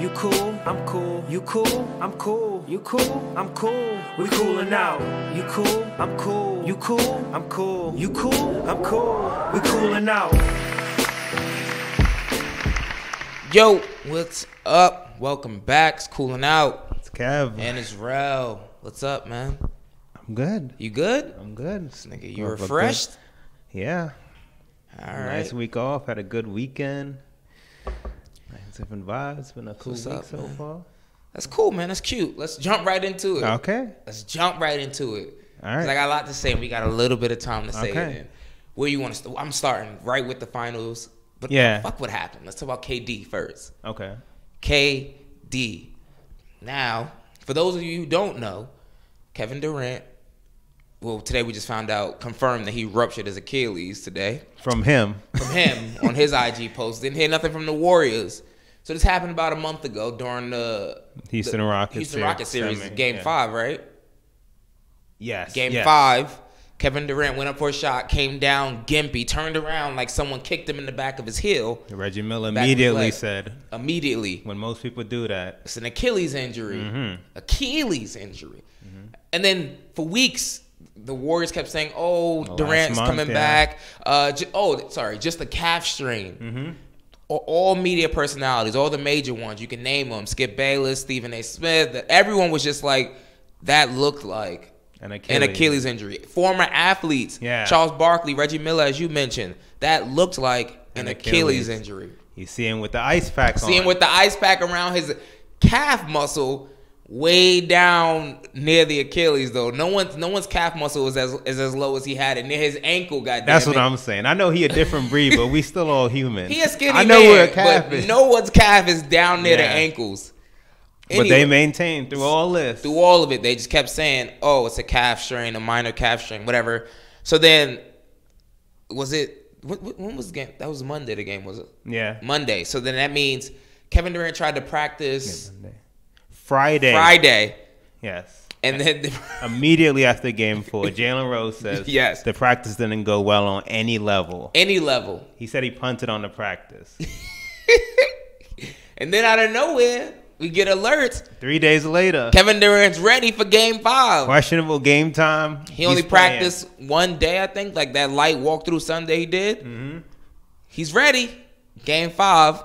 You cool, I'm cool. You cool, I'm cool. You cool, I'm cool. We coolin' out. You cool, I'm cool. You cool, I'm cool. You cool, I'm cool. We coolin' out. Yo, what's up? Welcome back. It's Coolin' Out. It's Kev. And it's Rel. What's up, man? I'm good. You good? I'm good. Nigga, you refreshed? Yeah. All right. Nice week off. Had a good weekend. Nice different vibes. It's been a cool week so far. That's cool, man. That's cute. Let's jump right into it. Okay. Let's jump right into it. All right. I got a lot to say, and we got a little bit of time to say it in. Where you want to start? I'm starting right with the finals. But fuck what happened. Let's talk about KD first. Okay. KD. Now, for those of you who don't know, Kevin Durant, well, today we just found out, confirmed that he ruptured his Achilles today. From him on his IG post. Didn't hear nothing from the Warriors. So this happened about a month ago during the Houston Rockets series, Game 5, right? Yes. Game 5. Kevin Durant went up for a shot, came down gimpy, turned around like someone kicked him in the back of his heel. Reggie Miller immediately said. Immediately. When most people do that. It's an Achilles injury. Mm-hmm. Achilles injury. Mm-hmm. And then for weeks, the Warriors kept saying, Durant's coming back. Just a calf strain. Mm-hmm. All media personalities, all the major ones, you can name them. Skip Bayless, Stephen A. Smith. Everyone was just like, that looked like an Achilles injury. Former athletes, Charles Barkley, Reggie Miller, as you mentioned, that looked like an Achilles injury. You see him with the ice pack on. See him with the ice pack around his calf muscle, way down near the Achilles, though. No one's calf muscle is as low as he had it near his ankle. Goddamn, that's what I'm saying. I know he a different breed, but we still all human. He a skinny I know man, where a calf is. No one's calf is down near the ankles. Anyway, but they maintained through all this. Through all of it, they just kept saying, "Oh, it's a calf strain, a minor calf strain, whatever." So then, was it? When was the game? That was Monday. The game was it? Yeah, Monday. So then that means Kevin Durant tried to practice. Friday. Yes. And then immediately after game 4, Jalen Rose says the practice didn't go well on any level. Any level. He said he punted on the practice. And then out of nowhere, we get alerts. 3 days later, Kevin Durant's ready for game 5. Questionable game time. He only practiced one day, I think, like that light walkthrough Sunday he did. Mm-hmm. He's ready. Game 5.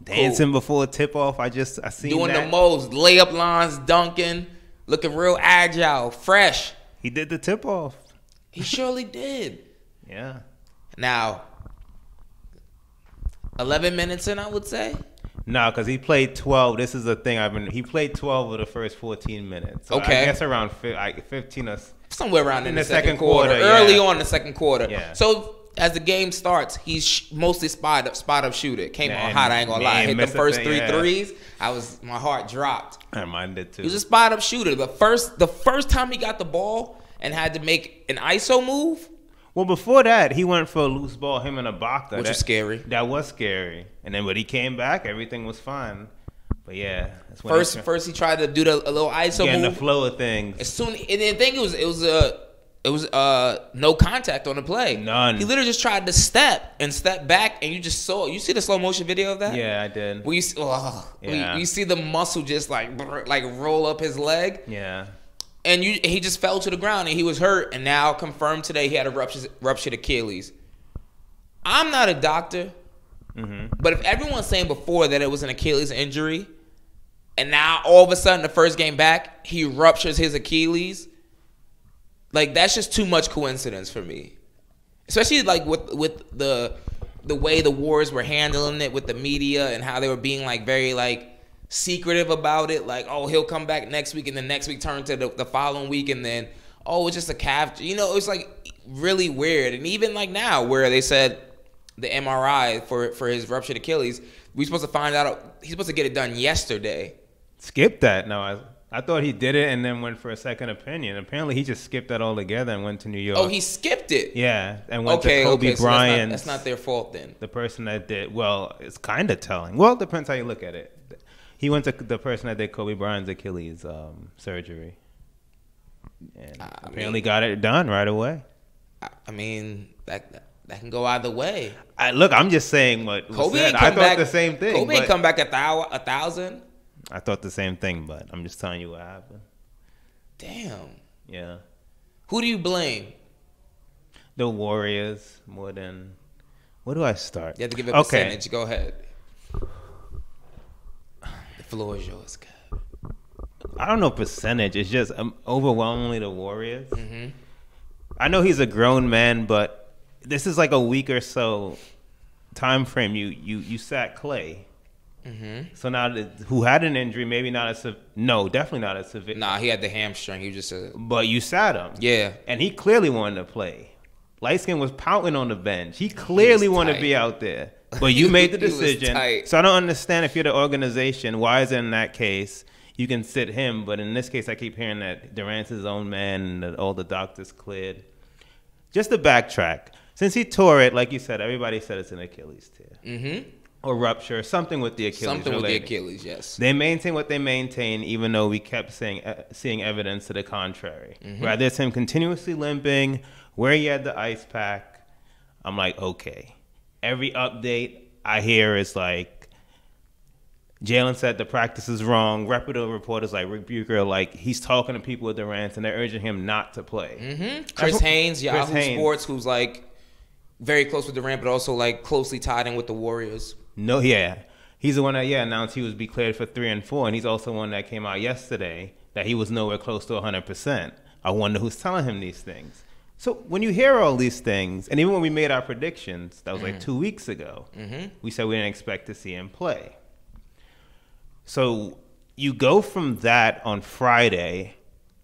Dancing before tip-off. I seen doing that. The most layup lines, dunking, looking real agile, fresh. He did the tip-off. He surely did. Yeah. Now, 11 minutes in, I would say. No, because he played 12. This is the thing. He played 12 of the first 14 minutes. So okay. I guess around 15 or somewhere around in the second quarter. Early on in the second quarter. Yeah. So as the game starts, he's mostly spot up shooter. Came on hot, I ain't gonna lie. Hit the first three threes. My heart dropped. Mine did too. He was a spot up shooter. The first time he got the ball and had to make an ISO move. Well, before that, he went for a loose ball, him and a Ibaka. Which was scary. That was scary. And then when he came back, everything was fine. But yeah, that's when first he tried to do a little ISO move. Getting the flow of things. And the thing it was no contact on the play. None. He literally just tried to step back, and you just saw. You see the slow motion video of that? Yeah, I did. Where you see the muscle just like roll up his leg. Yeah. And he just fell to the ground, and he was hurt. And now confirmed today he had a ruptured Achilles. I'm not a doctor, but if everyone's saying before that it was an Achilles injury, and now all of a sudden the first game back he ruptures his Achilles. Like, that's just too much coincidence for me. Especially, like, with the way the Warriors were handling it with the media and how they were being, like, very, like, secretive about it. Like, he'll come back next week, and then next week turn to the following week, and then, it's just a calf. You know, it's, like, really weird. And even, like, now where they said the MRI for his ruptured Achilles, we're supposed to find out he's supposed to get it done yesterday. Skip that. No, I thought he did it and then went for a second opinion. Apparently, he just skipped that altogether and went to New York. Oh, he skipped it? Yeah, and went to Kobe Bryant. So that's not their fault then. The person that did, well, it's kind of telling. Well, it depends how you look at it. He went to the person that did Kobe Bryant's Achilles surgery. And apparently got it done right away. I mean, That can go either way. I'm just saying what was Kobe said. ain't I come thought back. the same thing. Kobe ain't come back 1,000. I thought the same thing, but I'm just telling you what happened. Damn. Yeah. Who do you blame? The Warriors more than. Where do I start? You have to give it a percentage. Go ahead. The floor is yours, Kev. I don't know percentage. It's just overwhelmingly the Warriors. Mm-hmm. I know he's a grown man, but this is like a week or so time frame. You sat Clay. Mm-hmm. So now, who had an injury, maybe not definitely not a severe. Nah, he had the hamstring. He just But you sat him. Yeah. And he clearly wanted to play. Lightskin was pouting on the bench. He clearly wanted to be out there. But you made the decision. So I don't understand, if you're the organization, why is it in that case you can sit him? But in this case, I keep hearing that Durant's his own man and that all the doctors cleared. Just to backtrack, since he tore it, like you said, everybody said it's an Achilles tear. Mm-hmm. Or rupture, something with the Achilles. Something with the Achilles, yes. They maintain what they maintain, even though we kept seeing evidence to the contrary. Mm-hmm. Rather, it's him continuously limping, where he had the ice pack. I'm like, okay. Every update I hear is like, Jalen said the practice is wrong. Reputable reporters like Rick Bucher, like, he's talking to people with Durant, and they're urging him not to play. Mm-hmm. Chris Haynes, Yahoo Sports, who's like very close with Durant, but also like closely tied in with the Warriors. No, yeah. He's the one that, announced he was be cleared for 3 and 4, and he's also one that came out yesterday that he was nowhere close to 100%. I wonder who's telling him these things. So when you hear all these things, and even when we made our predictions, that was like 2 weeks ago, we said we didn't expect to see him play. So you go from that on Friday,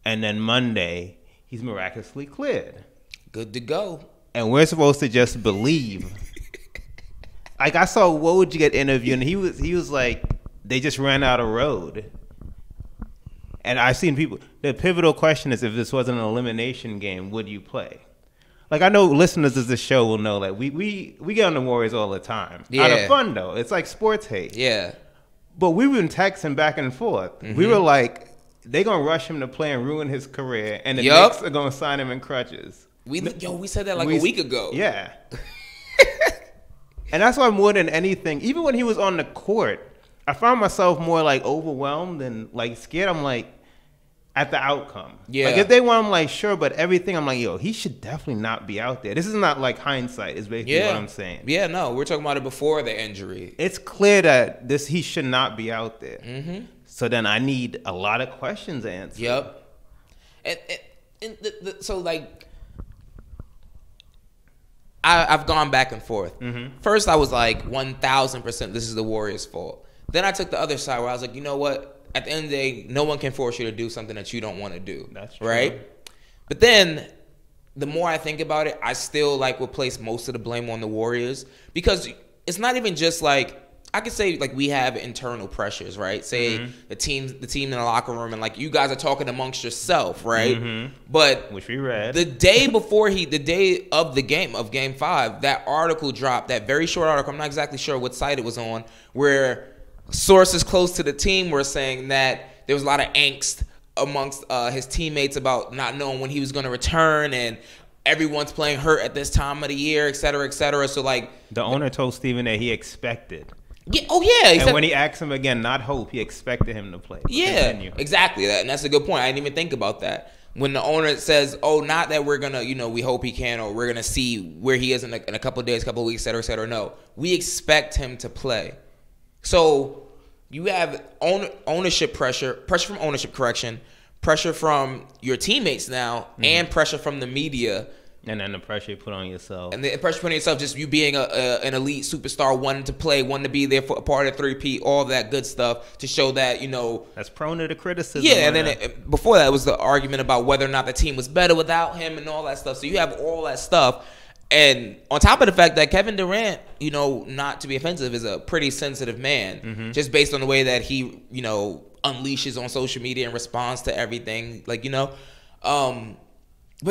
and then Monday, he's miraculously cleared. Good to go. And we're supposed to just believe. Like, I saw Woj get interviewed, and he was like, they just ran out of road. And I've seen people, the pivotal question is, if this wasn't an elimination game, would you play? Like, I know listeners of this show will know that we get on the Warriors all the time. Yeah. Out of fun, though. It's like sports hate. Yeah. But we were texting back and forth. Mm-hmm. We were like, they're going to rush him to play and ruin his career, and the Knicks are going to sign him in crutches. We said that a week ago. Yeah. And that's why more than anything, even when he was on the court, I found myself more like overwhelmed and like scared. I'm like, at the outcome. Yeah. Like, if they want him, like, sure, but everything, I'm like, yo, he should definitely not be out there. This is not like hindsight, is basically what I'm saying. Yeah, no, we're talking about it before the injury. It's clear that he should not be out there. Mm-hmm. So then I need a lot of questions answered. Yep. So, like, I've gone back and forth. Mm-hmm. First, I was like, 1,000% this is the Warriors' fault. Then I took the other side where I was like, you know what? At the end of the day, no one can force you to do something that you don't want to do. That's true. Right? But then, the more I think about it, I still like will place most of the blame on the Warriors, because it's not even just like, I could say like we have internal pressures, right? Say the team in the locker room, and like you guys are talking amongst yourself, right? Mm-hmm. But which we read the day before the day of the game of Game 5, that article dropped, that very short article. I'm not exactly sure what site it was on, where sources close to the team were saying that there was a lot of angst amongst his teammates about not knowing when he was going to return, and everyone's playing hurt at this time of the year, et cetera, et cetera. So, like, the owner told Steven that he expected. Yeah. Oh, yeah. And when he asked him again, not hope, he expected him to play. Yeah, exactly. And that's a good point. I didn't even think about that. When the owner says, oh, not that we're going to, we hope he can, or we're going to see where he is in a couple of days, couple of weeks, et cetera, et cetera. No, we expect him to play. So you have ownership pressure from ownership, pressure from your teammates now, and pressure from the media. And then the pressure you put on yourself. And the pressure you put on yourself, just you being an elite superstar, wanting to play, wanting to be there for a part of 3P, all that good stuff to show that, That's prone to the criticism. Yeah, and then before that was the argument about whether or not the team was better without him and all that stuff. So you have all that stuff. And on top of the fact that Kevin Durant, not to be offensive, is a pretty sensitive man, just based on the way that he, unleashes on social media and responds to everything, but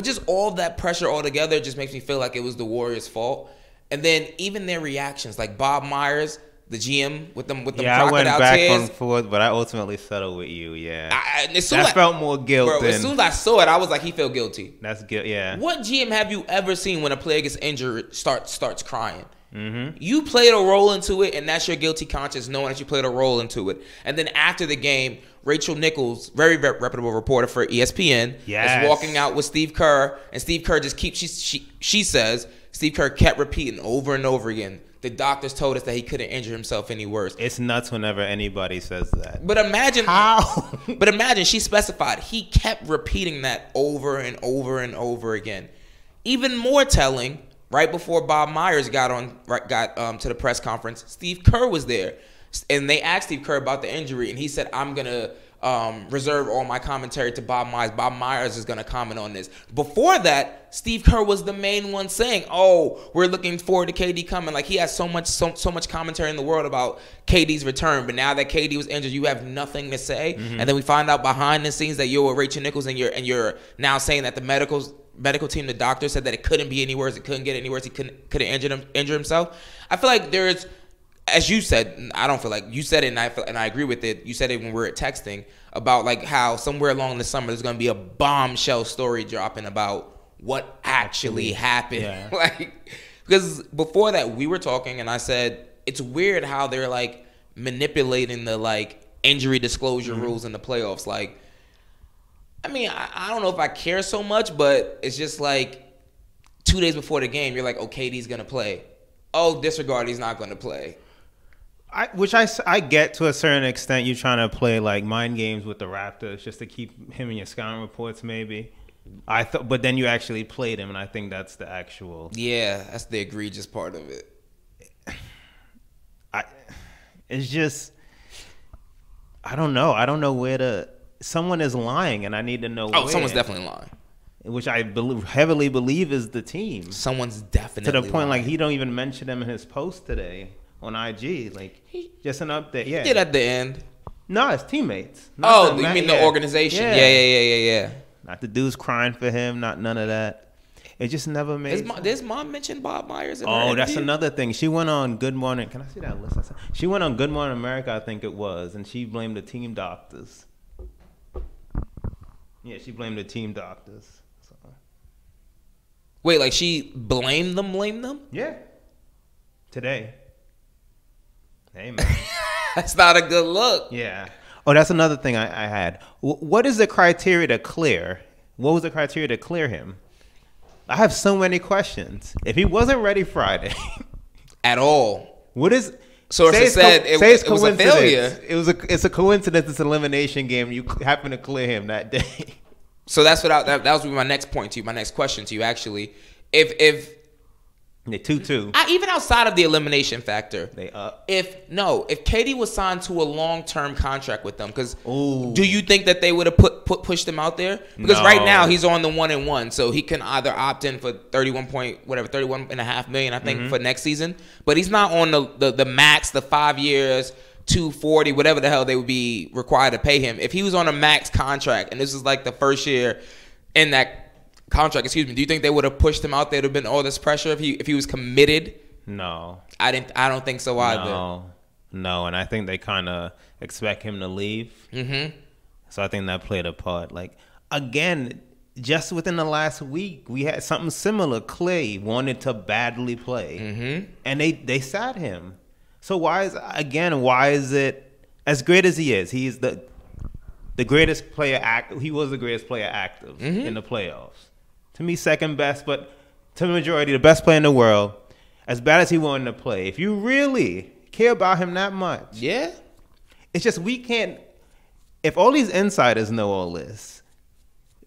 just all that pressure all together just makes me feel like it was the Warriors' fault. And then even their reactions, like Bob Myers, the GM with them Yeah, I went crocodile back tears. and forth, but I ultimately settled with you. Yeah, That felt more guilt. Bro, than, as soon as I saw it, I was like, he felt guilty. That's guilt. Yeah. What GM have you ever seen when a player gets injured starts crying? Mm-hmm. You played a role into it, and that's your guilty conscience, knowing that you played a role into it. And then after the game, Rachel Nichols, very reputable reporter for ESPN, is walking out with Steve Kerr, and Steve Kerr just keeps. She says Steve Kerr kept repeating over and over again, the doctors told us that he couldn't injure himself any worse. It's nuts whenever anybody says that. But imagine how. But imagine she specified he kept repeating that over and over and over again. Even more telling, right before Bob Myers got to the press conference, Steve Kerr was there, and they asked Steve Kerr about the injury, and he said, "I'm gonna reserve all my commentary to Bob Myers. Bob Myers is gonna comment on this." Before that, Steve Kerr was the main one saying, "Oh, we're looking forward to KD coming." Like, he has so much commentary in the world about KD's return, but now that KD was injured, you have nothing to say. Mm-hmm. And then we find out behind the scenes that you're with Rachel Nichols, and you're now saying that the medical team, the doctor said that it couldn't be any worse. It couldn't get any worse. He couldn't injure himself. I feel like there's, as you said, I don't feel like you said it, and I agree with it. You said it when we were texting about like how somewhere along the summer there's going to be a bombshell story dropping about what actually happened. Yeah. Like, because before that we were talking, and I said it's weird how they're like manipulating the like injury disclosure rules in the playoffs. Like, I mean, I don't know if I care so much, but it's just like 2 days before the game, you're like, oh, KD's going to play. Oh, disregard, he's not going to play. Which I get to a certain extent. You're trying to play like mind games with the Raptors just to keep him in your scouting reports, maybe. But then you actually played him, and I think that's the actual. Yeah, that's the egregious part of it. It's just, I don't know. I don't know where to. Someone is lying, and I need to know. Oh, someone's definitely lying. Which I heavily believe is the team. Someone's definitely to the point lying. Like he don't even mention them in his post today on IG. Like just an update. Yeah, he did at the end. No, it's teammates. You mean the organization? Yeah. Not the dudes crying for him. Not none of that. It just never made. Does mom mention Bob Myers? That's another thing. She went on Good Morning. Can I see that list? She went on Good Morning America, I think it was, and she blamed the team doctors. Yeah, she blamed the team doctors. So. Wait, like she blamed them? Yeah. Today. Hey, man. That's not a good look. Yeah. Oh, that's another thing I had. What is the criteria to clear? What was the criteria to clear him? I have so many questions. If he wasn't ready Friday. At all. What is... Sources said it was a failure. It's a coincidence. It's an elimination game. You happen to clear him that day. So that's what that was my next point to you. My next question to you, actually, if they 2-2, even outside of the elimination factor, they up. If KD was signed to a long-term contract with them, because do you think that they would have pushed him out there? Because right now he's on the 1-1, so he can either opt in for $31.5 million, I think, for next season. But he's not on the max, the 5 years, $240, whatever the hell they would be required to pay him. If he was on a max contract and this is like the first year in that contract, do you think they would have pushed him out there? There would have been all this pressure if he was committed? No. I don't think so either. No, and I think they kind of expect him to leave. Mm-hmm. So I think that played a part. Like, again, just within the last week, we had something similar. Clay wanted to badly play, and they sat him. So why is it, as great as he is, he's the greatest player he was the greatest player active in the playoffs. To me, second best, but to the majority, the best player in the world. As bad as he wanted to play, if you really care about him that much, yeah, it's just we can't. If all these insiders know all this,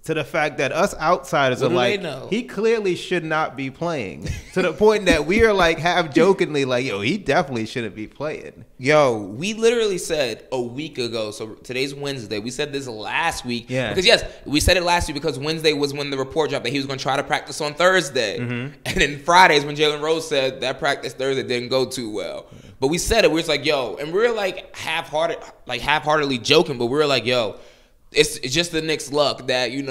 to the fact that us outsiders are like, he clearly should not be playing. To the point that we are like half jokingly like, yo, he definitely shouldn't be playing. Yo, we literally said a week ago, so today's Wednesday, we said this last week. Yeah. Because yes, we said it last week because Wednesday was when the report dropped that he was going to try to practice on Thursday. And then Fridays when Jalen Rose said that practice Thursday didn't go too well. But we said it, we was like, yo, and we were like half-heartedly joking, but we were like, yo, it's just the Knicks' luck that, he's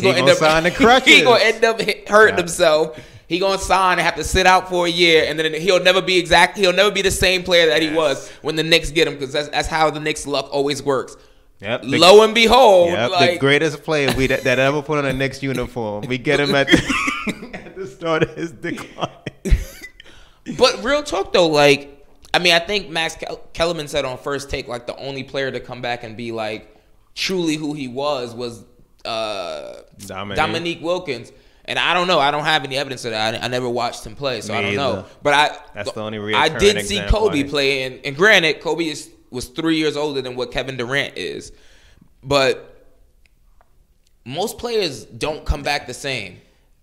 going to end up sign the crutches. He's going to end up hurting himself. He gonna sign and have to sit out for a year, and then he'll never be the same player that he was when the Knicks get him, because that's how the Knicks' luck always works. Yep. Lo and behold, the greatest player that ever put on a Knicks uniform. We get him at the start of his decline. But real talk though, like, I mean, I think Max Kellerman said on First Take, like, the only player to come back and be like truly who he was Dominique Wilkins. And I don't know. I don't have any evidence of that. I never watched him play, so I don't know. But that's the only I did see Kobe play, and granted, Kobe was 3 years older than what Kevin Durant is. But most players don't come back the same.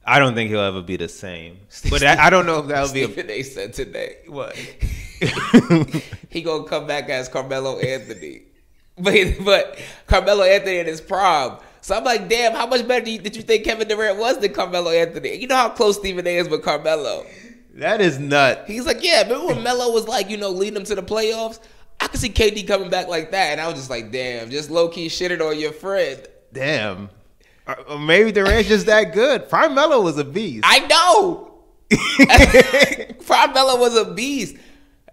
I don't think he'll ever be the same. But I don't know if that'll be. Stephen A. said today, what? He gonna come back as Carmelo Anthony, but Carmelo Anthony in his prime. So I'm like, damn, how much better did you think Kevin Durant was than Carmelo Anthony? You know how close Stephen A. is with Carmelo. That is nuts. He's like, yeah, remember when Melo was like, leading them to the playoffs? I could see KD coming back like that, and I was just like, damn, just low key shitted on your friend. Damn. Or maybe Durant's just that good. Prime Melo was a beast. I know. Prime Melo was a beast.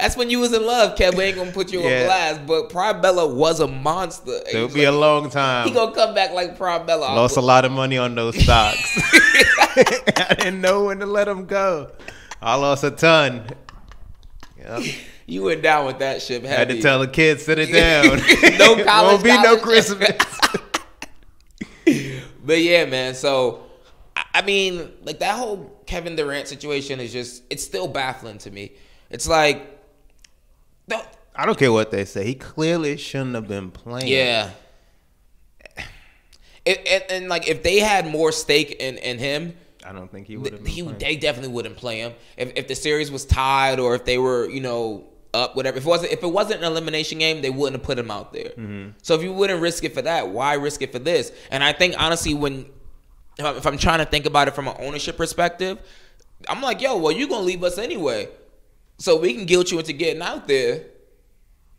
That's when you was in love, Kev. We ain't gonna put you on blast, but Prime Melo was a monster. It'll be a long time. He gonna come back like Prime Melo. Lost a lot of money on those stocks. I didn't know when to let him go. I lost a ton. Yep. You went down with that ship heavy. Had to tell the kids, sit it down. No college. Won't be no Christmas. But yeah, man. So, I mean, like, that whole Kevin Durant situation is it's still baffling to me. It's like, I don't care what they say. He clearly shouldn't have been playing. Yeah. And like, if they had more stake in him, I don't think he would have been playing. They definitely wouldn't play him. If the series was tied, or if they were, up, whatever. If it wasn't an elimination game, they wouldn't have put him out there. Mm-hmm. So if you wouldn't risk it for that, why risk it for this? And I think, honestly, if I'm trying to think about it from an ownership perspective, I'm like, yo, well, you're going to leave us anyway, so we can guilt you into getting out there.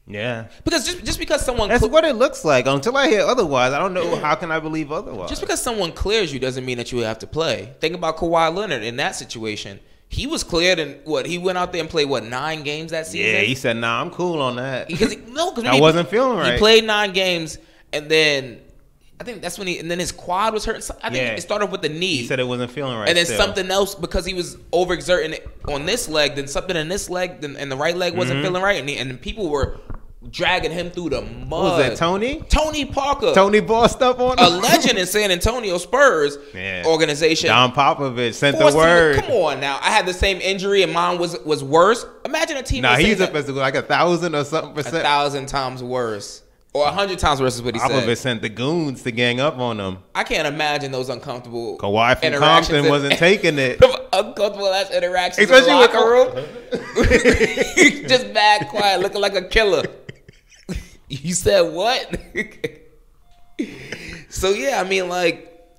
Yeah. Because just because someone... That's what it looks like. Until I hear otherwise, I don't know how can I believe otherwise. Just because someone clears you doesn't mean that you have to play. Think about Kawhi Leonard in that situation. He was cleared, and he went out there and played 9 games that season. Yeah, he said, "Nah, I'm cool on that." Because I wasn't feeling right. He played 9 games, and then I think that's when and then his quad was hurt. I think it started with the knee. He said it wasn't feeling right, and then something else because he was overexerting it on this leg. Then something in this leg, and the right leg wasn't feeling right, and people were dragging him through the mud. What was that, Tony? Tony Parker. Tony bossed up on him. A legend in San Antonio Spurs organization. Don Popovich sent the word. Come on now. I had the same injury and mine was worse. Imagine a team. Nah, he's up as like 1,000 or something %. 1,000 times worse. Or 100 times worse is what he said. Popovich sent the goons to gang up on him. I can't imagine those uncomfortable Kawhi from Compton wasn't taking it. Uncomfortable ass interactions in the locker room. Just mad quiet, looking like a killer. You said what? So yeah, I mean, like,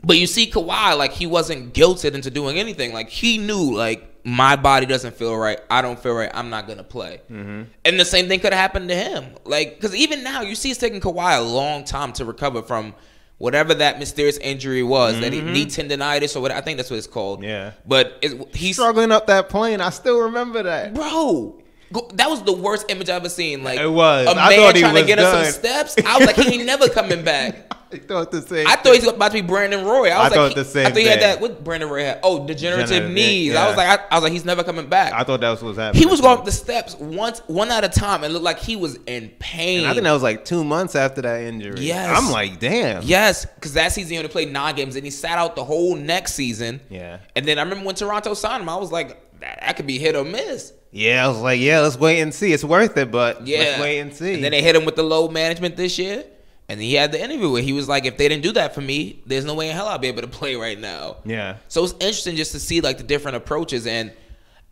but you see Kawhi, like, he wasn't guilted into doing anything. Like, he knew, like, my body doesn't feel right. I don't feel right. I'm not gonna play. Mm-hmm. And the same thing could have happened to him. Like, because even now, you see, it's taking Kawhi a long time to recover from whatever that mysterious injury was, that knee tendonitis or what. I think that's what it's called. Yeah. But he's struggling up that plane. I still remember that, bro. That was the worst image I've ever seen. Like, it was. A man trying to get us some steps. I was like, he ain't never coming back. I thought the same. I thought he was about to be Brandon Roy. I thought the same. I thought he had that. What Brandon Roy had? Oh, degenerative knees. Yeah. I was like, he's never coming back. I thought that was what was happening. He was going up the steps one at a time and looked like he was in pain. And I think that was like 2 months after that injury. Yes. I'm like, damn. Yes, because that season he only played 9 games and he sat out the whole next season. Yeah. And then I remember when Toronto signed him, I was like, that could be hit or miss. Yeah, I was like, let's wait and see. It's worth it, but let's wait and see. And then they hit him with the load management this year. And he had the interview where he was like, if they didn't do that for me, there's no way in hell I'll be able to play right now. Yeah. So it's interesting just to see like the different approaches. And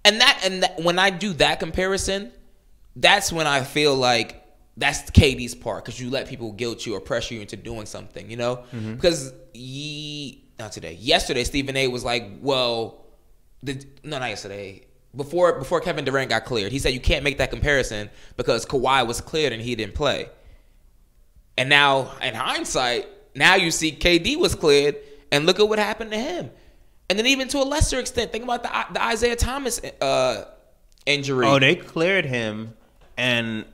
that when I do that comparison, that's when I feel like that's KD's part, because you let people guilt you or pressure you into doing something, you know? Mm-hmm. Because yesterday, Stephen A. was like, well, not yesterday. Before Kevin Durant got cleared, he said you can't make that comparison because Kawhi was cleared and he didn't play. And now, in hindsight, now you see KD was cleared and look at what happened to him. And then even to a lesser extent, think about the Isaiah Thomas injury. Oh, they cleared him, and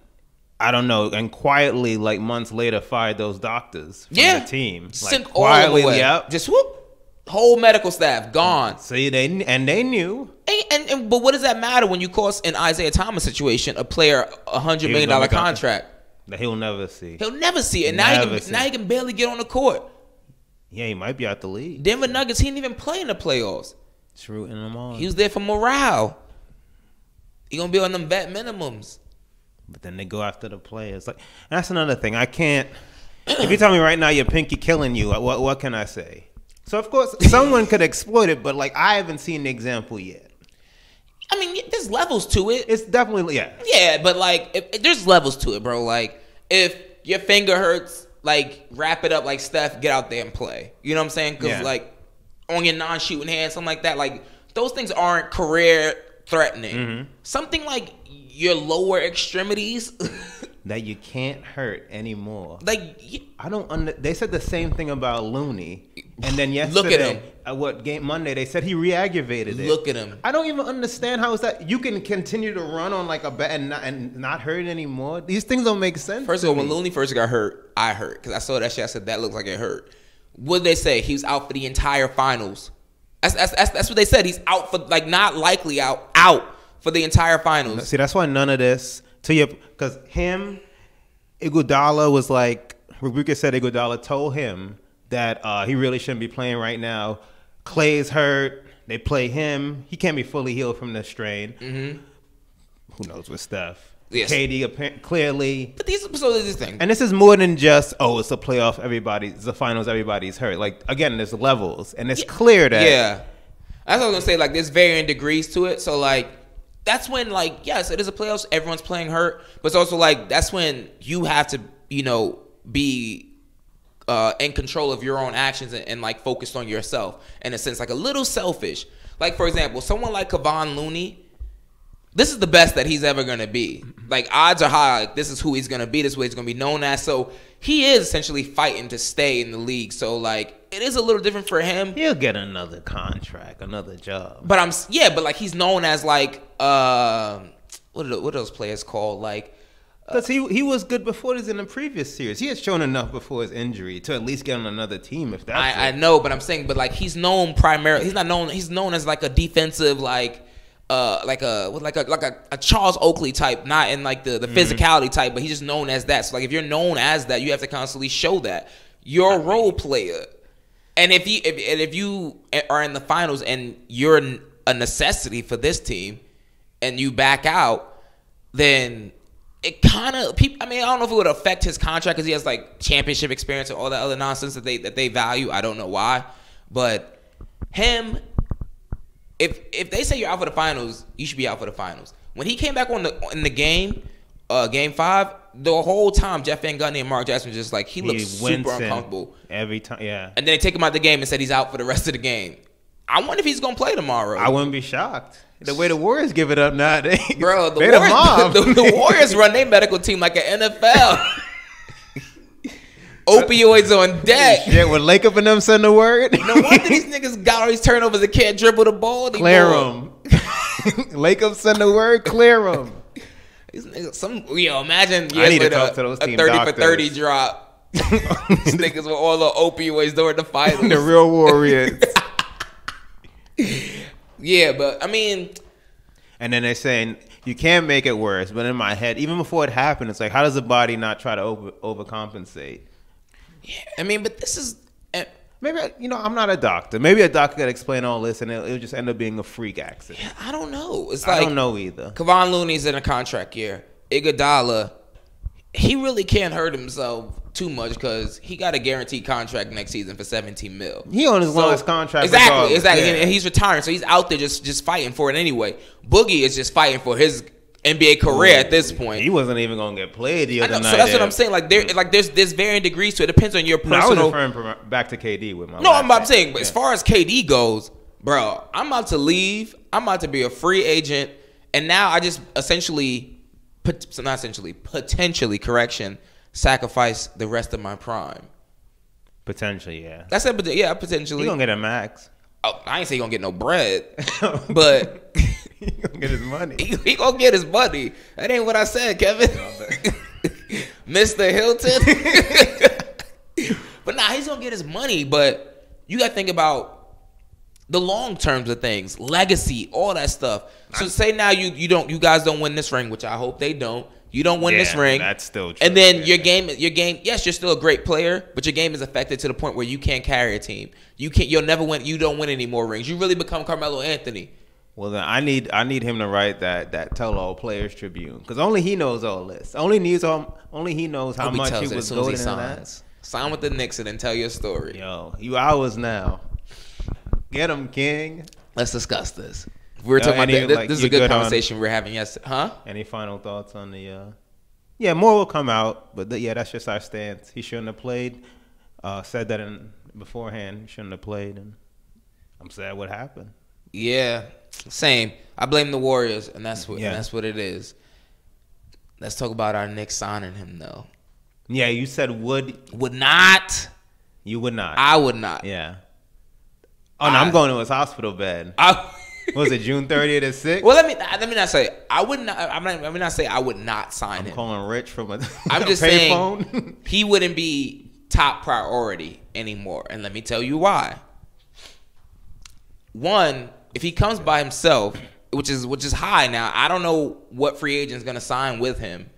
I don't know, and quietly, like months later, fired those doctors from the team. Like Sent quietly, all the way. yep. Just whoop. Whole medical staff gone. See, they knew. But what does that matter when you cost an Isaiah Thomas situation a player $100 million contract that he'll never see? He'll never see it. And now he can barely get on the court. Yeah, he might be out the league. Denver Nuggets, he didn't even play in the playoffs. It's rooting him on. He was there for morale. He gonna be on them vet minimums. But then they go after the players. Like, that's another thing. I can't. If you tell me right now your pinky killing you, what can I say? So of course someone could exploit it, but like I haven't seen the example yet. I mean, there's levels to it. It's definitely Yeah, but like if there's levels to it, bro. Like if your finger hurts, like wrap it up like Steph, get out there and play. You know what I'm saying? Because like on your non-shooting hand, something like that. Like those things aren't career threatening. Mm-hmm. Something like your lower extremities that you can't hurt anymore. Like I don't. They said the same thing about Looney, and then yesterday, look at him. Monday they said he re-aggravated it. Look at him. I don't even understand how is that you can continue to run on like a bat and not hurt anymore. These things don't make sense. First of all, when Looney first got hurt, I hurt because I saw that shit. I said that looks like it hurt. What did they say? He was out for the entire finals. That's what they said. He's out for not likely out for the entire finals. See, that's why none of this because Iguodala was like, Rubuka said Iguodala told him that he really shouldn't be playing right now. Clay's hurt. They play him. He can't be fully healed from this strain. Mm-hmm. Who knows with Steph? Yes. KD clearly. But these episodes is this thing. And this is more than just, it's a playoff, it's the finals, everybody's hurt. Like, again, there's levels. And it's clear that. Yeah. That's what I was going to say. Like, there's varying degrees to it. So, like, that's when, like, yes, it is a playoffs. Everyone's playing hurt. But it's also, like, that's when you have to, be in control of your own actions and like, focused on yourself. In a sense, like, a little selfish. Like, for example, someone like Kevon Looney, this is the best that he's ever going to be. Like, odds are high. Like, this is who he's going to be. This is what he's going to be known as. So, he is essentially fighting to stay in the league. So, like, it is a little different for him. He'll get another contract, another job. But but he's known as like what are those players called? Like, because he was good before this in the previous series. He had shown enough before his injury to at least get on another team. If that's I know, but I'm saying, but like he's known primarily. He's not known. He's known as like a defensive like a Charles Oakley type, not in like the physicality type, but he's just known as that. So like if you're known as that, you have to constantly show that you're a role player. And if you are in the finals and you're a necessity for this team, and you back out, then it kind of I don't know if it would affect his contract because he has like championship experience and all that other nonsense that they value. I don't know why, but him. If they say you're out for the finals, you should be out for the finals. When he came back in the game, game 5, the whole time Jeff Van Gundy and Mark Jackson just like he looked super uncomfortable every time. Yeah, and then they take him out the game and said he's out for the rest of the game. I wonder if he's gonna play tomorrow. I wouldn't be shocked. The way the Warriors give it up nowadays, bro. The Warriors run their medical team like an NFL. Opioids on deck. Yeah, when Lake Up and them send the word. No wonder these niggas got all these turnovers and can't dribble the ball anymore. Clear them. Lake Up send the word, clear them. These niggas, imagine I need to talk to those team 30 doctors. for 30 drop. These niggas with all the opioids during the finals. The real Warriors. Yeah, but I mean. And then they're saying you can't make it worse. But in my head, even before it happened, it's like, how does the body not try to overcompensate? Yeah, I mean, but this is maybe I'm not a doctor. Maybe a doctor could explain all this, and it'll just end up being a freak accident. Yeah, I don't know. I don't know either. Kevon Looney's in a contract year. Iguodala, he really can't hurt himself too much because he got a guaranteed contract next season for $17 million. He on his longest contract. Exactly. Yeah. And he's retiring, so he's out there just fighting for it anyway. Boogie is just fighting for his NBA career at this point. He wasn't even gonna get played the other night. So that's what I'm saying. Like there's varying degrees to it. It depends on your personal. No, I was referring back to KD with my. No, I'm saying, but as far as KD goes, bro, I'm about to leave. I'm about to be a free agent, and now I just potentially sacrifice the rest of my prime. Potentially, yeah. That's it. Yeah, potentially. You're gonna get a max. Oh, I ain't say he gonna get no bread, but he gonna get his money. He gonna get his money. That ain't what I said, Kevin. Mr. Hilton. But nah, he's gonna get his money. But you gotta think about the long terms of things, legacy, all that stuff. So say now you guys don't win this ring, which I hope they don't. You don't win this ring. That's still true. And then your game, yes, you're still a great player, but your game is affected to the point where you can't carry a team. You'll never win. You don't win any more rings. You really become Carmelo Anthony. Well, then I need him to write that tell-all players tribune, because only he knows all this. Only he knows how much he was golden in that. Sign with the Knicks and then tell your story. Yo, you ours now. Get him, King. Let's discuss this. We were talking about that. This is a good conversation we were having yesterday. Huh? Any final thoughts on the Yeah, more will come out, but that's just our stance. He shouldn't have played. Said that beforehand. He shouldn't have played, and I'm sad what happened. Yeah, same. I blame the Warriors, and that's what it is. Let's talk about our Knicks signing him, though. Yeah, you said would not. You would not. I would not. Yeah. Oh no, I'm going to his hospital bed. Was it June 30th at 6? Well, let me not say I would not. Let me not say I would not sign him. I'm calling Rich from a I'm just pay saying phone. He wouldn't be top priority anymore, and let me tell you why. One, if he comes by himself, which is high now, I don't know what free agent is going to sign with him,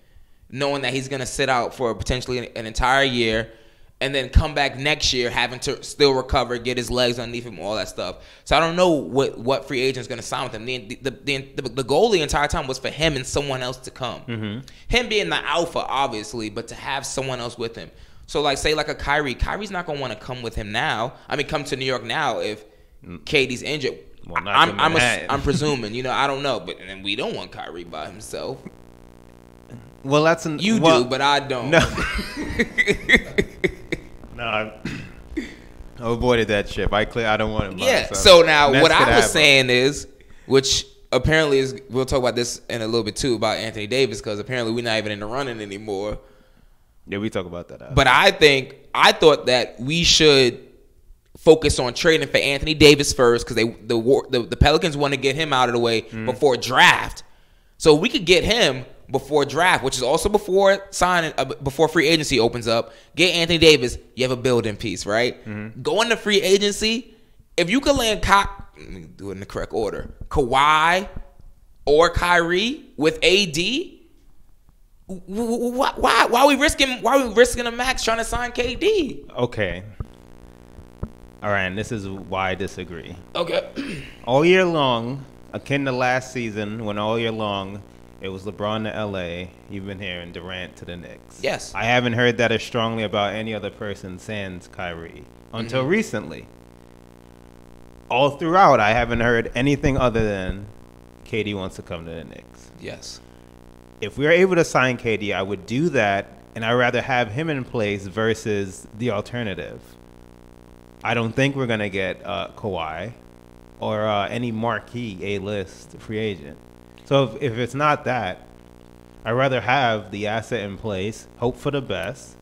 knowing that he's going to sit out for potentially an entire year. And then come back next year having to still recover, get his legs underneath him, all that stuff. So I don't know what free agent is going to sign with him. The goal the entire time was for him and someone else to come. Mm-hmm. Him being the alpha, obviously, but to have someone else with him. So say like a Kyrie. Kyrie's not going to want to come with him now. I mean, come to New York now if KD's injured. Well, I'm presuming. I don't know. But and we don't want Kyrie by himself. Well, you do, but I don't. No. No, I avoided that ship. I don't want him. Yeah. So now what I was saying is, which apparently is, we'll talk about this in a little bit too about Anthony Davis, because apparently we're not even in the running anymore. Yeah, we talk about that after. But I thought that we should focus on trading for Anthony Davis first, because the Pelicans want to get him out of the way before draft. So we could get him before draft, which is also before signing, before free agency opens up. Get Anthony Davis. You have a building piece, right? Mm-hmm. Go into free agency. If you could land, let me do it in the correct order, Kawhi or Kyrie with AD. Why are we risking a max trying to sign KD? Okay. All right, and this is why I disagree. Okay. All year long, akin to last season, when all year long it was LeBron to LA, you've been hearing Durant to the Knicks. Yes. I haven't heard that as strongly about any other person sans Kyrie until recently. All throughout, I haven't heard anything other than KD wants to come to the Knicks. Yes. If we were able to sign KD, I would do that, and I'd rather have him in place versus the alternative. I don't think we're going to get Kawhi or any marquee A-list free agent. So if it's not that, I'd rather have the asset in place, hope for the best,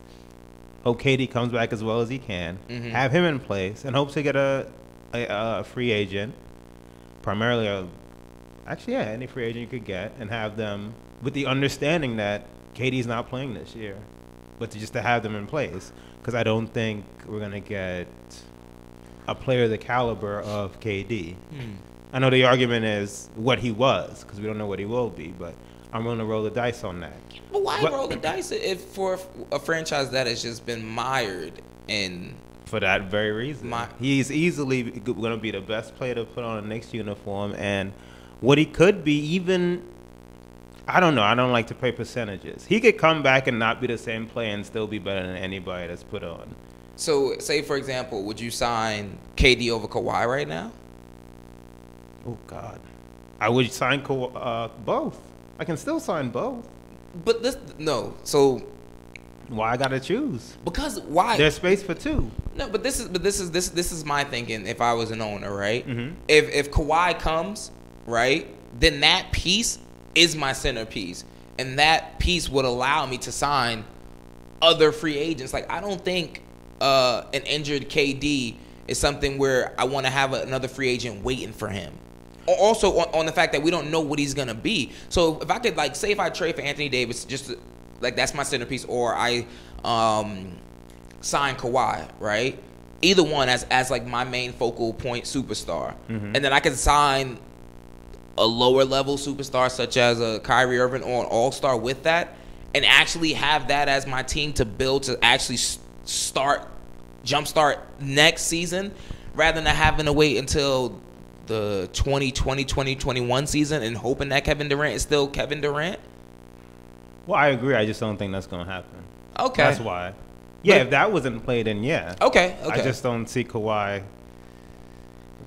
hope KD comes back as well as he can, have him in place, and hope to get a free agent, primarily any free agent you could get, and have them with the understanding that KD's not playing this year, but just to have them in place, because I don't think we're going to get a player the caliber of KD. I know the argument is what he was, because we don't know what he will be, but I'm willing to roll the dice on that. But why roll the dice if for a franchise that has just been mired in? For that very reason. He's easily going to be the best player to put on a Knicks uniform, and what he could be even, I don't know, I don't like to play percentages. He could come back and not be the same player and still be better than anybody that's put on. So, say, for example, would you sign KD over Kawhi right now? Oh, God. I would sign both. I can still sign both. But so why I gotta choose? Because why? There's space for two. No, but this is my thinking. If I was an owner, right? Mm-hmm. If Kawhi comes, right, then that piece is my centerpiece, and that piece would allow me to sign other free agents. Like, I don't think an injured KD It's something where I want to have another free agent waiting for him. Also on the fact that we don't know what he's gonna be. So if I could like say if I trade for Anthony Davis, just to, like that's my centerpiece, or I sign Kawhi, right? Either one as like my main focal point superstar, and then I can sign a lower level superstar such as a Kyrie Irving or an All-Star with that, and actually have that as my team to build to actually jumpstart next season, rather than having to wait until the 2020-2021 season and hoping that Kevin Durant is still Kevin Durant. Well, I agree. I just don't think that's going to happen. Okay. That's why. Yeah, if that wasn't played, then yeah. Okay. I just don't see Kawhi.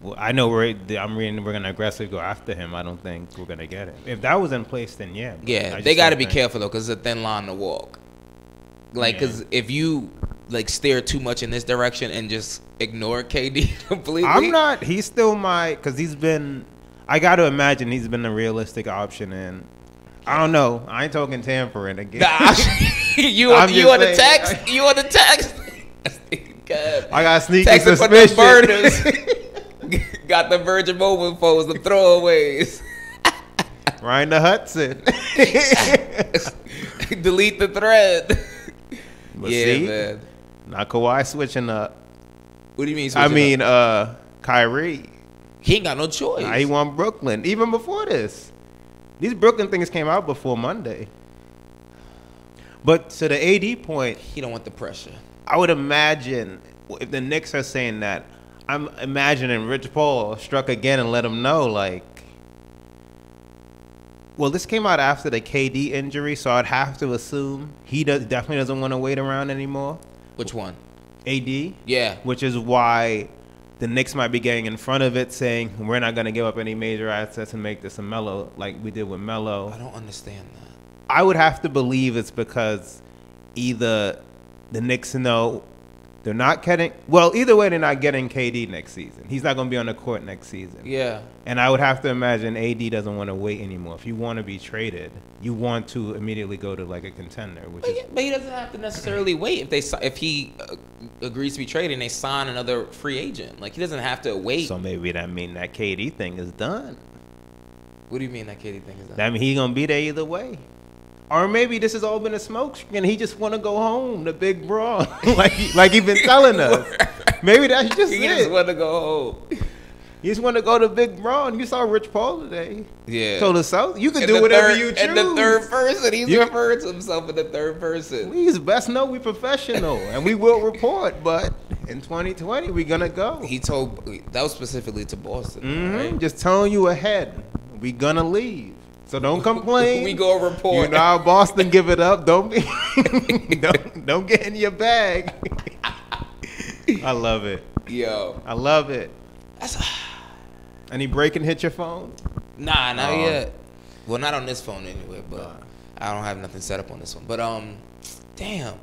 Well, I know we're going to aggressively go after him. I don't think we're going to get it. If that was in place, then yeah. Yeah, they got to be careful, though, because it's a thin line to walk. Like, because if you, like, steer too much in this direction and just ignore KD completely. I'm not. He's still because he's been, I got to imagine he's been a realistic option. And I don't know. I ain't talking tampering again. Nah, you on the text? You on the text? I got sneaky Texting suspicion. For the burners. Got the Virgin Mobile phones, the throwaways. Ryan the Hudson. Delete the thread. But yeah, see, man. Now Kawhi switching up. What do you mean? I mean, Kyrie. He ain't got no choice. Now he won Brooklyn. Even before this, these Brooklyn things came out before Monday. But to the AD point, he don't want the pressure. I would imagine if the Knicks are saying that, I'm imagining Rich Paul struck again and let him know, like, well, this came out after the KD injury, so I'd have to assume he definitely doesn't want to wait around anymore. Which one? AD? Yeah. Which is why the Knicks might be getting in front of it, saying we're not going to give up any major assets and make this a Melo like we did with Melo. I don't understand that. I would have to believe it's because either the Knicks know they're not getting, well, either way, they're not getting KD next season. He's not going to be on the court next season. Yeah. And I would have to imagine AD doesn't want to wait anymore. If you want to be traded, you want to immediately go to like a contender. But he doesn't have to necessarily wait if he agrees to be traded and they sign another free agent. Like, he doesn't have to wait. So maybe that means that KD thing is done. What do you mean that KD thing is done? That means he's going to be there either way. Or maybe this has all been a smokescreen and he just want to go home, the big bro, like he been telling us. Maybe that's just he it. Just want to go home. He just want to go to Big Bro. And you saw Rich Paul today. Yeah. Told us so. You can do whatever you choose. And the third person. He's referring to himself in the third person. He's best know we professional and we will report. But in 2020, we going to go. He told, that was specifically to Boston. Right? Just telling you ahead. We going to leave. So don't complain. We go report. You know how Boston give it up. Don't get in your bag. I love it. Yo. I love it. Any break and hit your phone? Nah, not yet. Well, not on this phone anyway, but I don't have nothing set up on this one. But damn.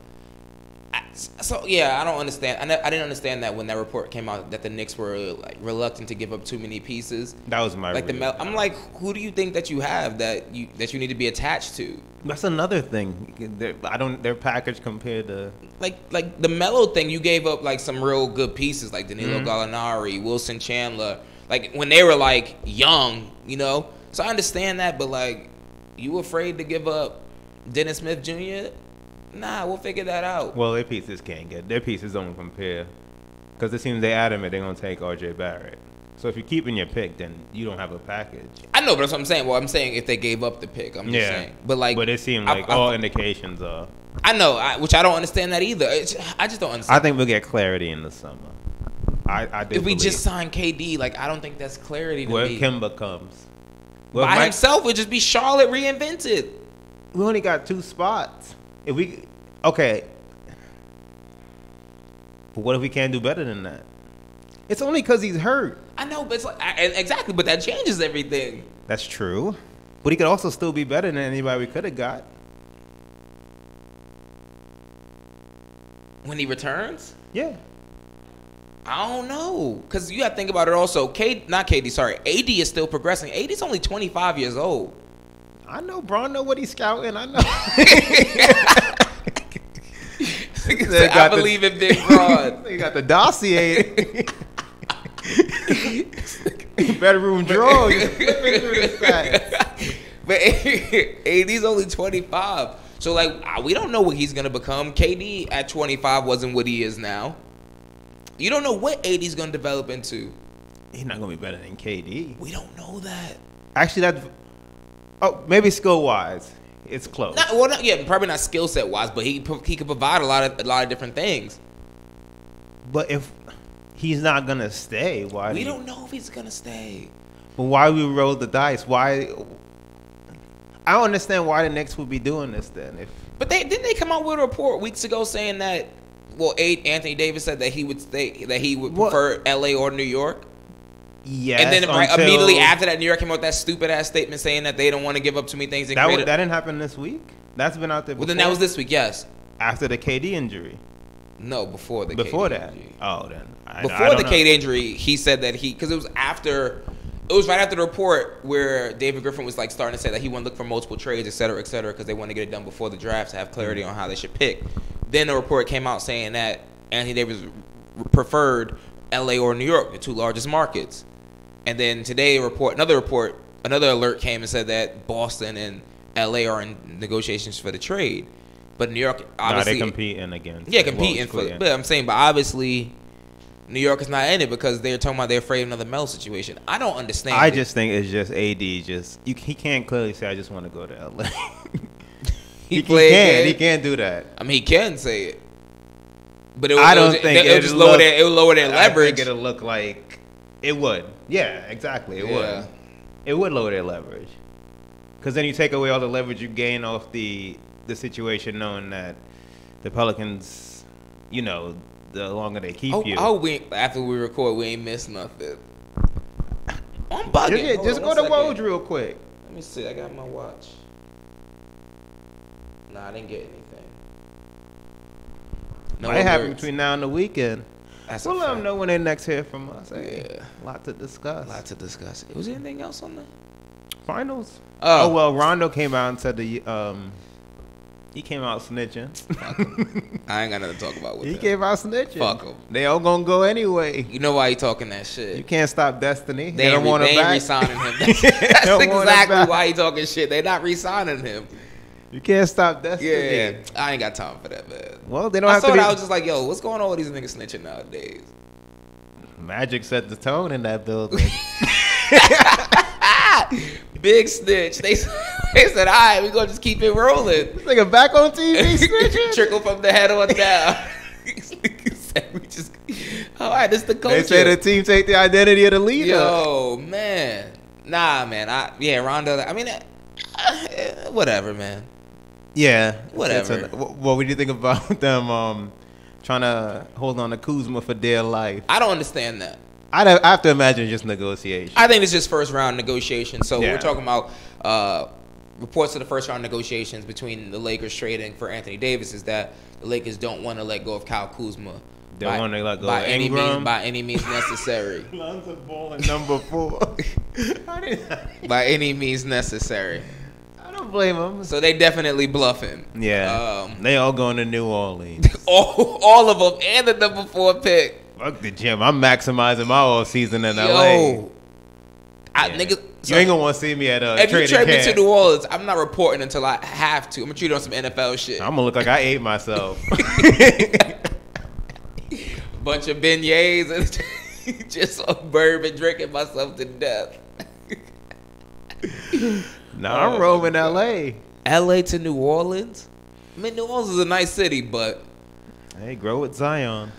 So yeah, I don't understand. I didn't understand that when that report came out that the Knicks were like reluctant to give up too many pieces. That was my I'm like, who do you think that you have that you need to be attached to? That's another thing. Their package compared to like the Melo thing. You gave up like some real good pieces like Danilo Gallinari, Wilson Chandler. Like when they were like young, you know. So I understand that, but like you afraid to give up Dennis Smith Jr.? Nah, we'll figure that out. Well, their pieces can't get. Their pieces don't compare. Because it seems they adamant they're going to take R.J. Barrett. So if you're keeping your pick, then you don't have a package. I know, but that's what I'm saying. Well, I'm saying if they gave up the pick. I'm just saying. But it seemed like all indications are. I know, which I don't understand that either. I just don't understand. I think we'll get clarity in the summer. I do. If we just sign KD, like, I don't think that's clarity to where me. Kemba comes. By himself, it would just be Charlotte reinvented. We only got 2 spots. Okay. But what if we can't do better than that? It's only because he's hurt. I know, but it's like, exactly, but that changes everything. That's true. But he could also still be better than anybody we could have got. When he returns? Yeah. I don't know. Because you got to think about it also. AD is still progressing. AD's only 25 years old. I know, Bron know what he's scouting. I know. I believe in Big Bron. He got the dossier. bedroom drawer. You're flipping through the stats. But AD's only 25. So, like, we don't know what he's going to become. KD at 25 wasn't what he is now. You don't know what AD's going to develop into. He's not going to be better than KD. We don't know that. Actually, that's... Oh, maybe skill-wise. It's close. Probably not skill set-wise, but he could provide a lot of different things. But if he's not going to stay, why... We don't know if he's going to stay. But why we roll the dice? Why... I don't understand why the Knicks would be doing this then. But didn't they come out with a report weeks ago saying that? Well, Anthony Davis said that he would prefer LA or New York. Yes. And then immediately after that, New York came out with that stupid ass statement saying that they don't want to give up too many things. That didn't happen this week. That's been out there before. Well, then that was this week. Yes. After the KD injury. No, before the before KD that. Injury. Oh, then before the KD injury, he said that because it was right after the report where David Griffin was like starting to say that he wanted to look for multiple trades, et cetera, because they want to get it done before the draft to have clarity on how they should pick. Then the report came out saying that Anthony Davis preferred LA or New York, the two largest markets. And then today, another alert came and said that Boston and LA are in negotiations for the trade. But New York, obviously, they're competing against. Yeah, competing for. But I'm saying, but obviously, New York is not in it because they're talking about they're afraid of another Melo situation. I don't understand. I just think it's just AD. He can't clearly say I just want to go to LA. He can't do that. I mean, he can say it, but I don't think it'll just lower their leverage. I think it'll look like it would. Yeah, exactly. It would. It would lower their leverage because then you take away all the leverage you gain off the situation, knowing that the Pelicans, the longer they keep you. After we record, we ain't miss nothing. I'm bugging. Just go to Woj real quick. Let me see. I got my watch. Nah, I didn't get anything. No, what happened between now and the weekend? We'll let them know when they next hear from us. Yeah. A lot to discuss. Was there anything else on the finals? Oh well, Rondo came out and said he came out snitching. I ain't got nothing to talk about with he that. came out snitching. Fuck him. They all gonna go anyway. You know why he talking that shit? You can't stop Destiny. They don't want him back. They ain't re-signing him. That's exactly why he talking shit. They not re-signing him. You can't stop Destiny. Yeah, I ain't got time for that, man. Well, they don't have to. I was just like, yo, what's going on with these niggas snitching nowadays? Magic set the tone in that building. Big snitch. They said, all right, we're going to just keep it rolling. This nigga back on TV snitching? Trickle from the head on down. All right, this is the culture. They say the team take the identity of the leader. Yo, man. Nah, man. Rondo. I mean, whatever, man. Yeah. Whatever. What do you think about them trying to hold on to Kuzma for dear life? I don't understand that. I have to imagine just negotiation. I think it's just first round negotiations. So we're talking about reports of the first round negotiations between the Lakers trading for Anthony Davis is that the Lakers don't want to let go of Kyle Kuzma. Don't want to let go of Ingram. By any means necessary. Lonzo Ball at number 4. By any means necessary. I don't blame them. So they definitely bluffing. Yeah. They all going to New Orleans. all of them and the number 4 pick. Fuck the gym. I'm maximizing my all season in LA. Nigga, you ain't gonna want to see me at if you trade me to New Orleans, I'm not reporting until I have to. I'm gonna treat on some NFL shit. I'm gonna look like I ate myself. Bunch of beignets and just on bourbon, drinking myself to death. I'm roaming LA. LA to New Orleans? I mean, New Orleans is a nice city, but hey, grow with Zion.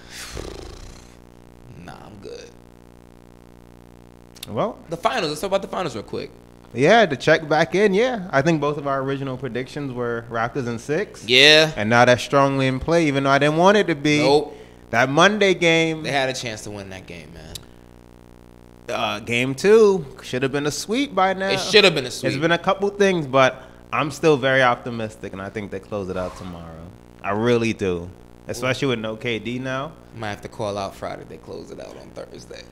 Nah, I'm good. Well, the finals. Let's talk about the finals real quick. Yeah, to check back in. Yeah, I think both of our original predictions were Raptors in 6. Yeah, and now that's strongly in play, even though I didn't want it to be. Nope. That Monday game, they had a chance to win that game, man. Game 2 should have been a sweep by now. It should have been a sweep. There's been a couple things, but I'm still very optimistic, and I think they close it out tomorrow. I really do, especially with no KD now. Might have to call out Friday. They close it out on Thursday.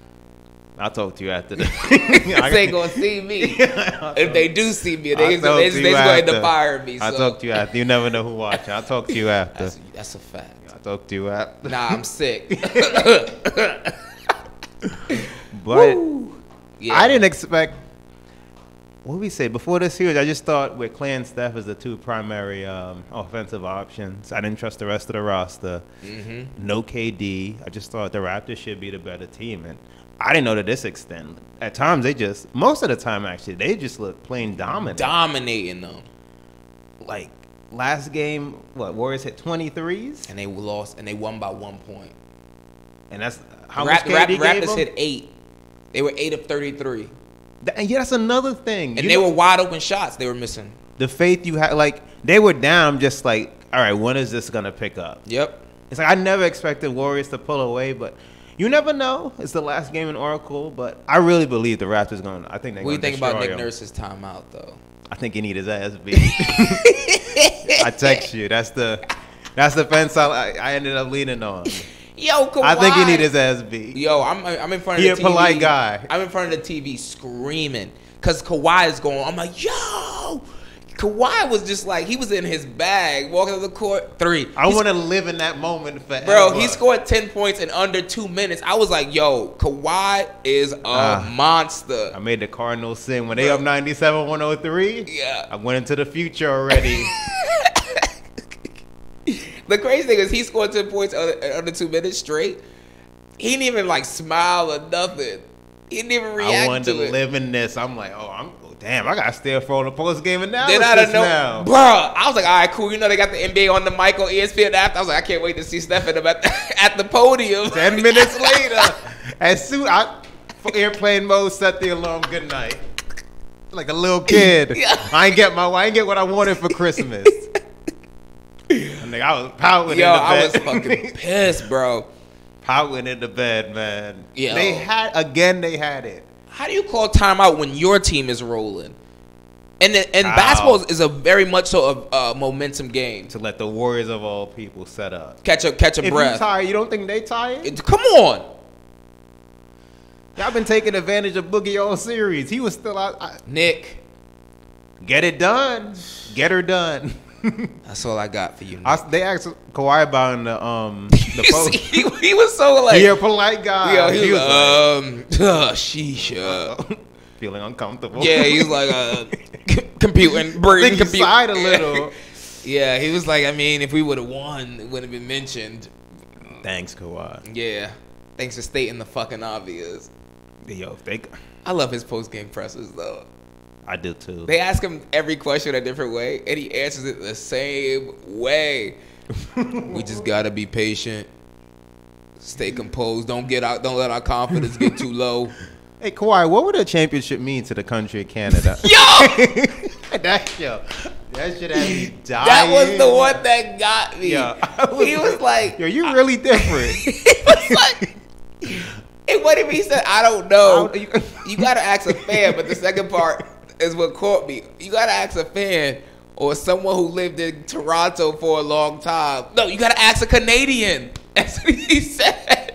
I'll talk to you after this. They ain't gonna see me. If they do see me, they just going to end up firing me. I'll talk to you after. You never know who watching. I'll talk to you after. That's a fact. I'll talk to you after. Nah, I'm sick. But Yeah. I didn't expect. What did we say before this series? I just thought with Clay and Steph as the two primary offensive options, I didn't trust the rest of the roster. No KD. I just thought the Raptors should be the better team, and I didn't know to this extent. At times, most of the time actually, they just look plain dominant, dominating them. Like last game, Warriors hit 23s, and they lost, and they won by 1 point. And that's how much KD gave Raptors them? hit 8. They were 8 of 33. And yeah, that's another thing. And they were wide open shots they were missing. The faith you had, like, they were down just like, all right, when is this going to pick up? Yep. It's like I never expected Warriors to pull away, but you never know. It's the last game in Oracle, but I really believe the Raptors going to, I think they're going to destroy him. What do you think about Nick Nurse's timeout, though? I think he need his ass beat. I text you. That's the fence I ended up leaning on. Yo, Kawhi. I think he need his ass beat. Yo, I'm in front of He the a TV. polite guy. I'm in front of the TV screaming because Kawhi is going. I'm like, yo. Kawhi was just like, he was in his bag, walking to the court. 3. I want to live in that moment forever. Bro, he scored 10 points in under 2 minutes. I was like, yo, Kawhi is a monster. I made the Cardinals sing. When they up 97-103, yeah. I went into the future already. The crazy thing is he scored 10 points under 2 minutes straight. He didn't even like smile or nothing. He didn't even react to it. I wanted to live in this. I'm like, damn, I got to stay for the post-game analysis Then I don't know, now. bro. I was like, all right, cool. You know they got the NBA on the mic on ESPN after. I was like, I can't wait to see Steph and them at the podium. 10 minutes later, as soon airplane mode, set the alarm. Good night. Like a little kid. Yeah. I ain't get what I wanted for Christmas. I was pouting in the bed. Yo, I was fucking pissed, bro. Pouting in the bed, man. Yo. They had it. How do you call timeout when your team is rolling? And basketball is a very much so a momentum game. To let the Warriors of all people set up. Catch a If breath. you tired, you don't think they tired? Come on. Y'all been taking advantage of Boogie all series. He was still out. Nick. Get it done. Get her done. That's all I got for you, Nick. They asked Kawhi about in the post. he was so like, He a polite guy. yo, he was like, sheesh. Feeling uncomfortable. Yeah, he was like, computing, breathing, computing. Sighed a little. Yeah, he was like, I mean, if we would have won, it wouldn't have been mentioned. Thanks, Kawhi. Yeah, thanks for stating the fucking obvious. Yo, I love his post-game pressers, though. I do, too. They ask him every question a different way, and he answers it the same way. We just got to be patient. Stay composed. Don't let our confidence get too low. Hey, Kawhi, what would a championship mean to the country of Canada? That shit had me dying. That was the one that got me. He was like, yo, you really different. He was like, and what if he said, I don't know? You got to ask a fan, but the second part is what caught me. You got to ask a fan or someone who lived in Toronto for a long time. No, you got to ask a Canadian. That's what he said.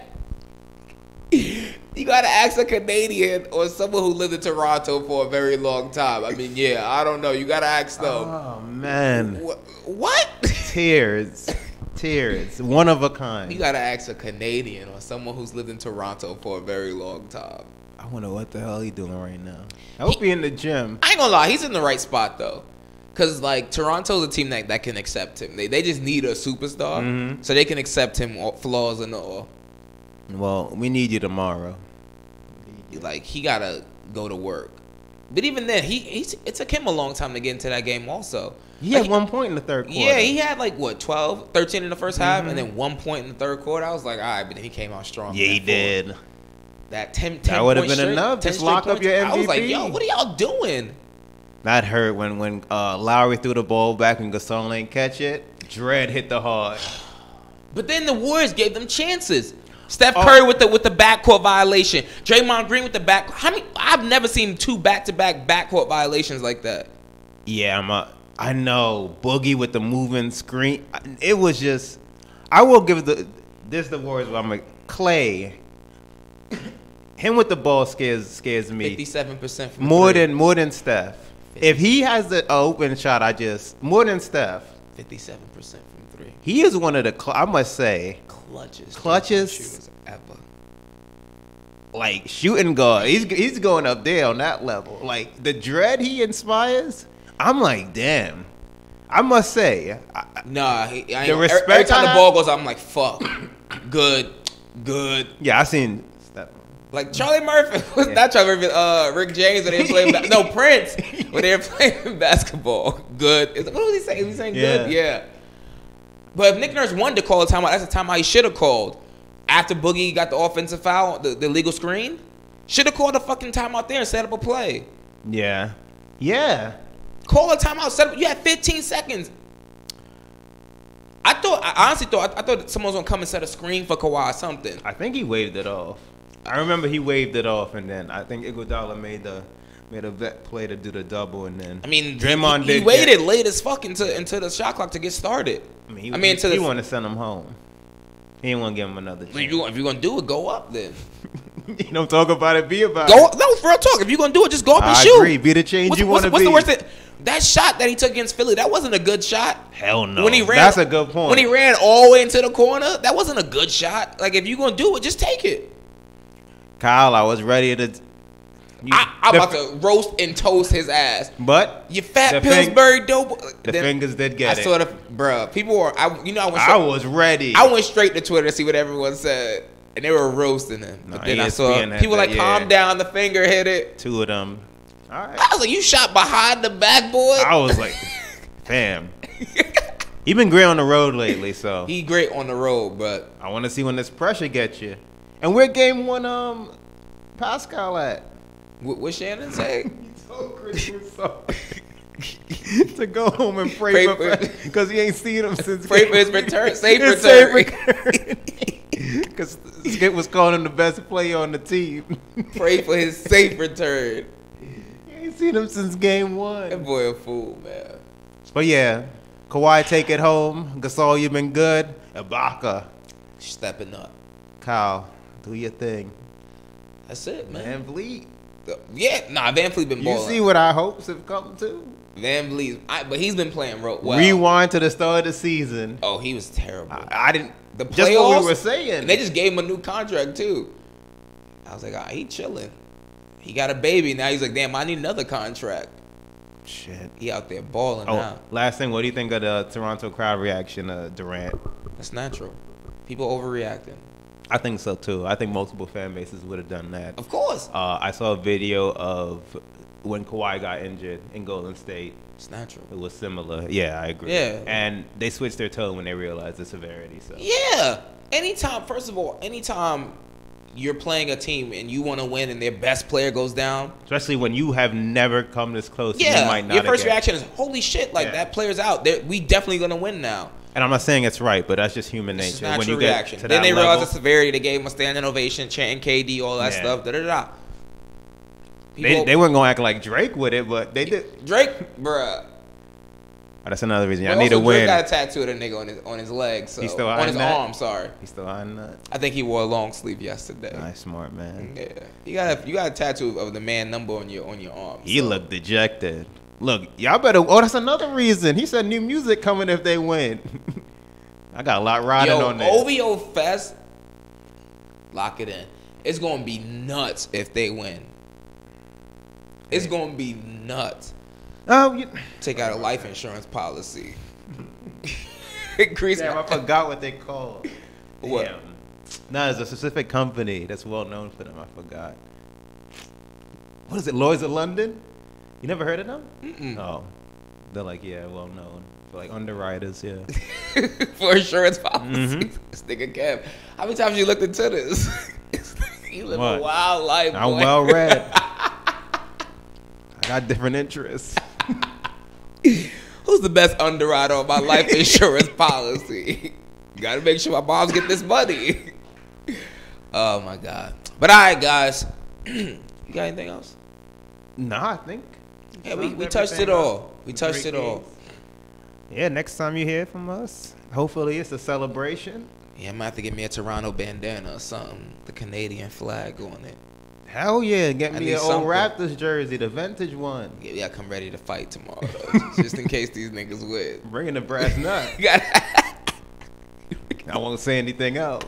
You got to ask a Canadian or someone who lived in Toronto for a very long time. I mean, yeah, I don't know. You got to ask them. Oh, man. What? Tears. One of a kind. You got to ask a Canadian or someone who's lived in Toronto for a very long time. I wonder what the hell he's doing right now. I hope he's in the gym. I ain't gonna lie, he's in the right spot though, cause like Toronto's a team that can accept him. They just need a superstar, so they can accept him, flaws and all. Well, we need you tomorrow. Like he gotta go to work, but even then, it took him a long time to get into that game. Also, he had 1 point in the third quarter. Yeah, he had like 12, 13 in the first half, and then 1 point in the third quarter. I was like, all right, but then he came out strong. Yeah, he did. That 10 that would have been straight, enough. Just lock up your MVP. I was like, yo, what are y'all doing? That hurt when Lowry threw the ball back and Gasol ain't catch it. Dread hit the hard. But then the Warriors gave them chances. Steph Curry with the backcourt violation. Draymond Green with the back. I've never seen 2 back-to-back backcourt violations like that. Yeah, I know. Boogie with the moving screen. It was just. I will give the Warriors. I'm like Clay. Him with the ball scares me. 57% from more three. than Steph. 50. If he has the open shot, more than Steph. 57% from 3. He is one of the I must say clutches shooters ever. like shooting guard. He's going up there on that level. Like the dread he inspires. I'm like, damn. I must say, Nah, the respect every time I the have- ball goes, I'm like, fuck, good. Yeah, I seen. Like Charlie Murphy, not Charlie Murphy, Rick James when they were playing. No, Prince when they were playing basketball. Good. What was he saying? Was he saying good? Yeah. But if Nick Nurse wanted to call a timeout, that's a timeout he should have called. After Boogie got the offensive foul, the legal screen, should have called a fucking timeout there and set up a play. Yeah. Yeah. Call a timeout. Set up. You had 15 seconds. I honestly thought someone was gonna come and set a screen for Kawhi or something. I think he waved it off. I remember he waved it off, and then I think Iguodala made a vet play to do the double, and then I mean, Draymond he waited late as fuck into the shot clock to get started. I mean, he wanted to send him home. He didn't want to give him another chance. If you're gonna do it, go up then. You don't talk about it, be about No, it. for real talk. If you're gonna do it, just go up and I shoot. agree. Be the change you want to be. What's the worst thing? That shot that he took against Philly, that wasn't a good shot. Hell no. When he ran, that's a good point. When he ran all the way into the corner, that wasn't a good shot. Like if you're gonna do it, just take it. Kyle, I was ready to. I'm about to roast and toast his ass. But you fat Pillsbury dope. The fingers did get it. I sort of, bruh. People were, I was ready. I went straight to Twitter to see what everyone said, and they were roasting him. But then I saw people like, calm down, the finger hit it. Two of them. All right. I was like, you shot behind the backboard? I was like, damn. He been great on the road lately, so. He great on the road, but. I want to see when this pressure gets you. And where game one Pascal at? What Shannon say? He told Chris Russo to go home and pray for because he ain't seen him since. Pray for his return, safe return. Because Skip was calling him the best player on the team. Pray for his safe return. You ain't seen him since game one. That boy a fool, man. But yeah, Kawhi take it home. Gasol, you been good. Ibaka stepping up. Kyle, do your thing. That's it, man. Van Vliet. Yeah, Van Vliet been balling. You see what our hopes have come to? Van Vliet, but he's been playing well. Rewind to the start of the season. Oh, he was terrible. I didn't. The playoffs, just what we were saying. And they just gave him a new contract too. I was like, he chilling. He got a baby now. He's like, damn, I need another contract. Shit. He out there balling now. Last thing, what do you think of the Toronto crowd reaction to Durant? That's natural. People overreacting. I think so too. I think multiple fan bases would have done that. Of course. I saw a video of when Kawhi got injured in Golden State. It's natural. It was similar. Yeah, I agree. Yeah. And they switched their tone when they realized the severity. So. Yeah. Anytime you're playing a team and you want to win and their best player goes down. Especially when you have never come this close. Yeah. You might not your first reaction is, holy shit, like that player's out. We definitely going to win now. And I'm not saying it's right, but that's just human nature. It's natural when you reaction. Get to then that they level, realized the severity. They gave him a standing ovation, chanting KD, all that stuff. They weren't going to act like Drake with it, but they did. Drake, bruh. That's another reason. I need to win. Drake got a tattoo of a nigga on his leg. So. He's still on his that? arm, sorry. He's still on that? I think he wore a long sleeve yesterday. Nice, smart man. Yeah. You got a tattoo of the man number on your arm. He looked dejected. Look, y'all better. Oh, that's another reason. He said new music coming if they win. I got a lot riding on this. OVO Fest, lock it in. It's going to be nuts if they win. It's going to be nuts. Take out a life insurance policy. Damn, I forgot what they called. What? Damn. No, there's a specific company that's well known for them. I forgot. What is it? Lloyd's of London? You never heard of them? Mm-mm. Oh. They're like, yeah, well known. For like underwriters, yeah. For insurance policies. This nigga Kev. How many times you looked into this? You live a wild life, boy. I'm well read. I got different interests. Who's the best underwriter on my life insurance policy? Got to make sure my moms get this money. Oh my God. But all right, guys. You got anything else? Nah, I think. Yeah, we touched it all. We touched it all. Yeah, next time you hear from us, hopefully it's a celebration. Yeah, I might have to get me a Toronto bandana or something. The Canadian flag on it. Hell yeah, get me an old Raptors jersey, the vintage one. Yeah, we gotta come ready to fight tomorrow, though, just in case these niggas win. Bringing the brass nut. I won't say anything else.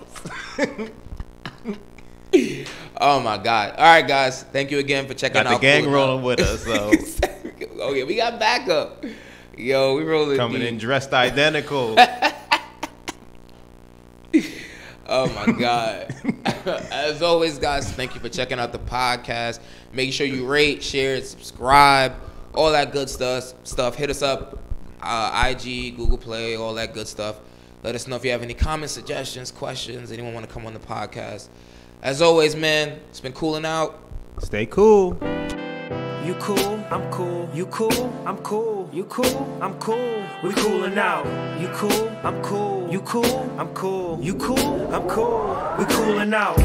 Oh my God! All right, guys. Thank you again for checking out. Got the gang rolling with us. So oh yeah, we got backup. Yo, we rolling. Coming in dressed identical. Oh my God. As always, guys, thank you for checking out the podcast. Make sure you rate, share, subscribe, all that good stuff. Hit us up, IG, Google Play, all that good stuff. Let us know if you have any comments, suggestions, questions, anyone want to come on the podcast. As always, man, it's been cooling out. Stay cool. You cool, I'm cool. You cool, I'm cool. You cool, I'm cool. We coolin' out. You cool, I'm cool. You cool, I'm cool. You cool, I'm cool. We coolin' out.